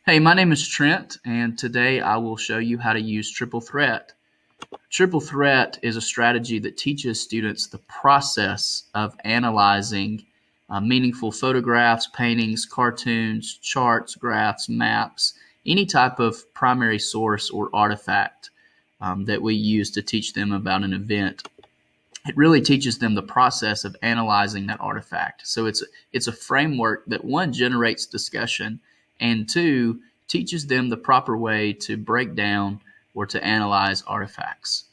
Hey, my name is Trent, and today I will show you how to use Triple Threat. Triple Threat is a strategy that teaches students the process of analyzing meaningful photographs, paintings, cartoons, charts, graphs, maps, any type of primary source or artifact that we use to teach them about an event. It really teaches them the process of analyzing that artifact. So it's a framework that, one, generates discussion, and two, teaches them the proper way to break down or to analyze artifacts.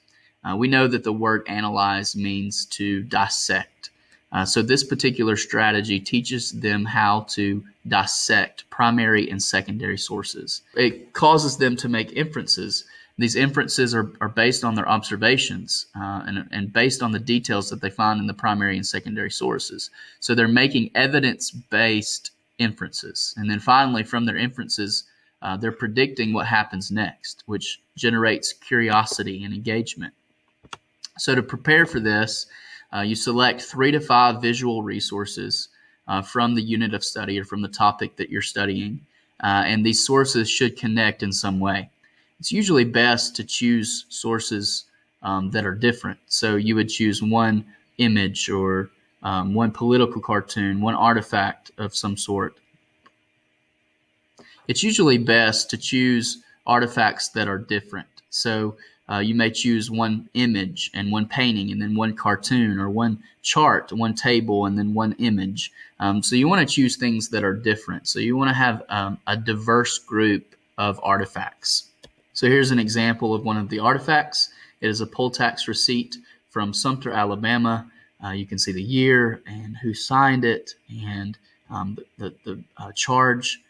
We know that the word analyze means to dissect. So this particular strategy teaches them how to dissect primary and secondary sources. It causes them to make inferences. These inferences are based on their observations and based on the details that they find in the primary and secondary sources. So they're making evidence-based inferences. And then finally, from their inferences, they're predicting what happens next, which generates curiosity and engagement. So to prepare for this, you select 3 to 5 visual resources from the unit of study or from the topic that you're studying, and these sources should connect in some way. It's usually best to choose sources that are different. So you would choose one image or one political cartoon, one artifact of some sort. It's usually best to choose artifacts that are different. So you may choose one image and one painting and then one cartoon, or one chart, one table, and then one image. So you want to choose things that are different. So you want to have a diverse group of artifacts. So here's an example of one of the artifacts. It is a poll tax receipt from Sumter, Alabama. You can see the year and who signed it and the charge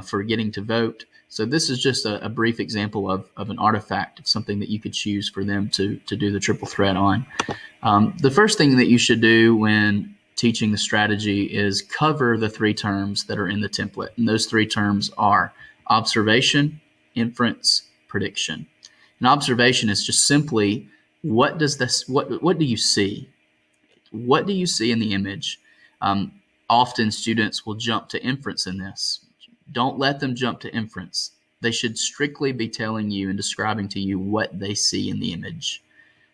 for getting to vote. So this is just a brief example of an artifact, of something that you could choose for them to do the triple threat on. The first thing that you should do when teaching the strategy is cover the 3 terms that are in the template. And those 3 terms are observation, inference, prediction. An observation is just simply, what do you see? What do you see in the image? Often students will jump to inference in this. Don't let them jump to inference. They should strictly be telling you and describing to you what they see in the image.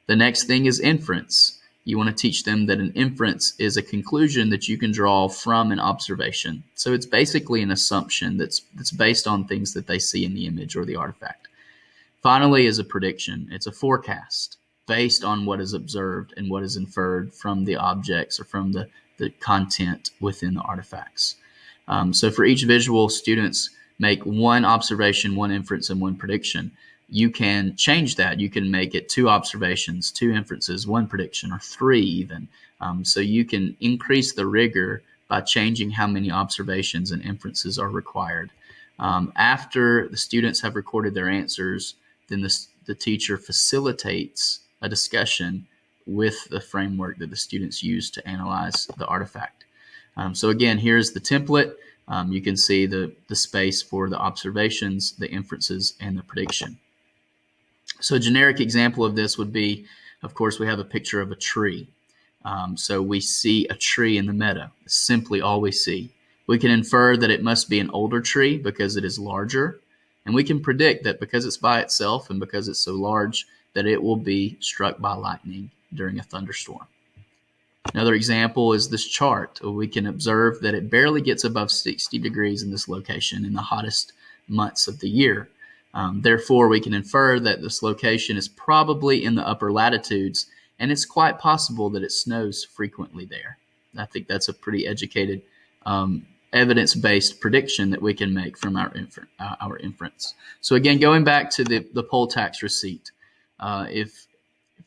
The next thing is inference. You want to teach them that an inference is a conclusion that you can draw from an observation. So it's basically an assumption that's based on things that they see in the image or the artifact. Finally is a prediction. It's a forecast based on what is observed and what is inferred from the objects or from the content within the artifacts. So for each visual, students make 1 observation, 1 inference, and 1 prediction. You can change that. You can make it 2 observations, 2 inferences, 1 prediction, or 3 even. So you can increase the rigor by changing how many observations and inferences are required. After the students have recorded their answers, then the teacher facilitates a discussion with the framework that the students use to analyze the artifact. So again, here's the template. You can see the space for the observations, the inferences, and the prediction. So a generic example of this would be, of course, we have a picture of a tree. So we see a tree in the meadow. It's simply all we see. We can infer that it must be an older tree because it is larger. And we can predict that because it's by itself and because it's so large, that it will be struck by lightning during a thunderstorm. Another example is this chart. We can observe that it barely gets above 60 degrees in this location in the hottest months of the year. Therefore, we can infer that this location is probably in the upper latitudes, and it's quite possible that it snows frequently there. I think that's a pretty educated, evidence-based prediction that we can make from our inference. So again, going back to the poll tax receipt, if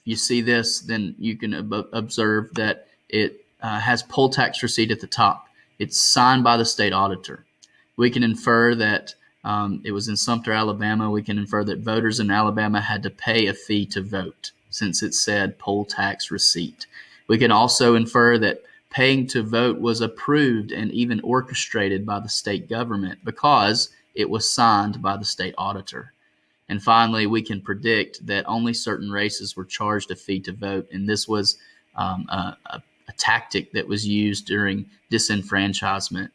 you see this, then you can observe that it has poll tax receipt at the top. It's signed by the state auditor. We can infer that it was in Sumter, Alabama. We can infer that voters in Alabama had to pay a fee to vote, since it said poll tax receipt. We can also infer that paying to vote was approved and even orchestrated by the state government because it was signed by the state auditor. And finally, we can predict that only certain races were charged a fee to vote, and this was a tactic that was used during disenfranchisement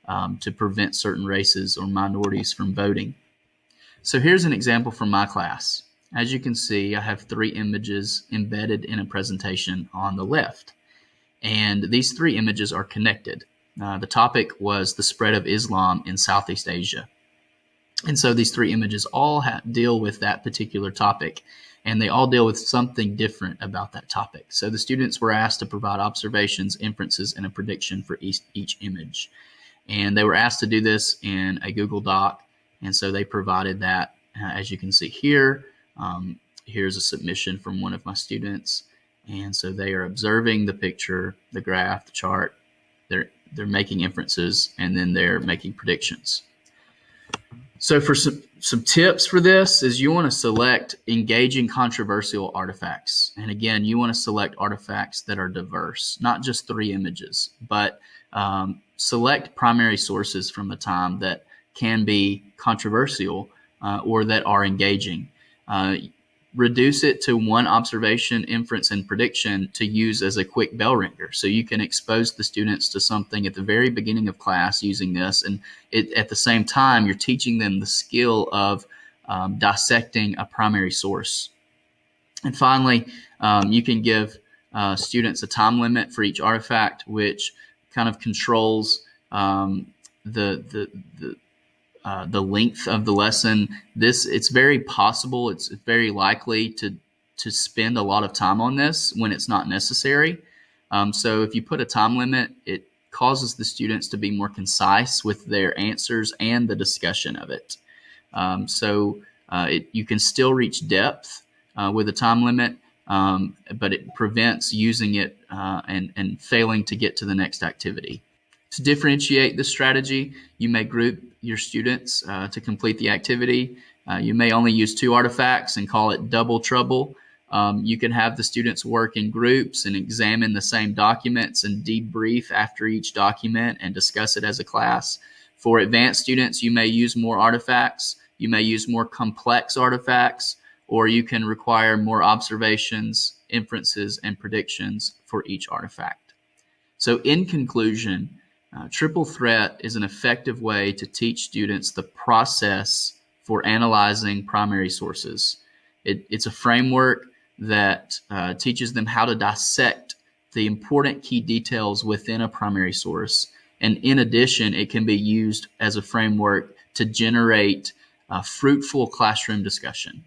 to prevent certain races or minorities from voting. So here's an example from my class. As you can see, I have 3 images embedded in a presentation on the left. And these 3 images are connected. The topic was the spread of Islam in Southeast Asia. And so these 3 images all deal with that particular topic, and they all deal with something different about that topic. So the students were asked to provide observations, inferences, and a prediction for each image. And they were asked to do this in a Google Doc, and so they provided that. As you can see here, here's a submission from one of my students. And so they are observing the picture, the graph, the chart. They're making inferences, and then they're making predictions. So for some tips for this is you want to select engaging controversial artifacts. And again, you want to select artifacts that are diverse, not just 3 images, but select primary sources from the time that can be controversial or that are engaging. Reduce it to 1 observation, inference, and prediction to use as a quick bell ringer. So you can expose the students to something at the very beginning of class using this, and at the same time, you're teaching them the skill of dissecting a primary source. And finally, you can give students a time limit for each artifact, which kind of controls the length of the lesson. It's very possible, it's very likely to spend a lot of time on this when it's not necessary. So if you put a time limit, it causes the students to be more concise with their answers and the discussion of it. You can still reach depth with a time limit, but it prevents using it and failing to get to the next activity. To differentiate this strategy, you may group your students to complete the activity. You may only use 2 artifacts and call it double trouble. You can have the students work in groups and examine the same documents and debrief after each document and discuss it as a class. For advanced students, you may use more artifacts. You may use more complex artifacts, or you can require more observations, inferences, and predictions for each artifact. So in conclusion, Triple Threat is an effective way to teach students the process for analyzing primary sources. It's a framework that teaches them how to dissect the important key details within a primary source. And in addition, it can be used as a framework to generate fruitful classroom discussion.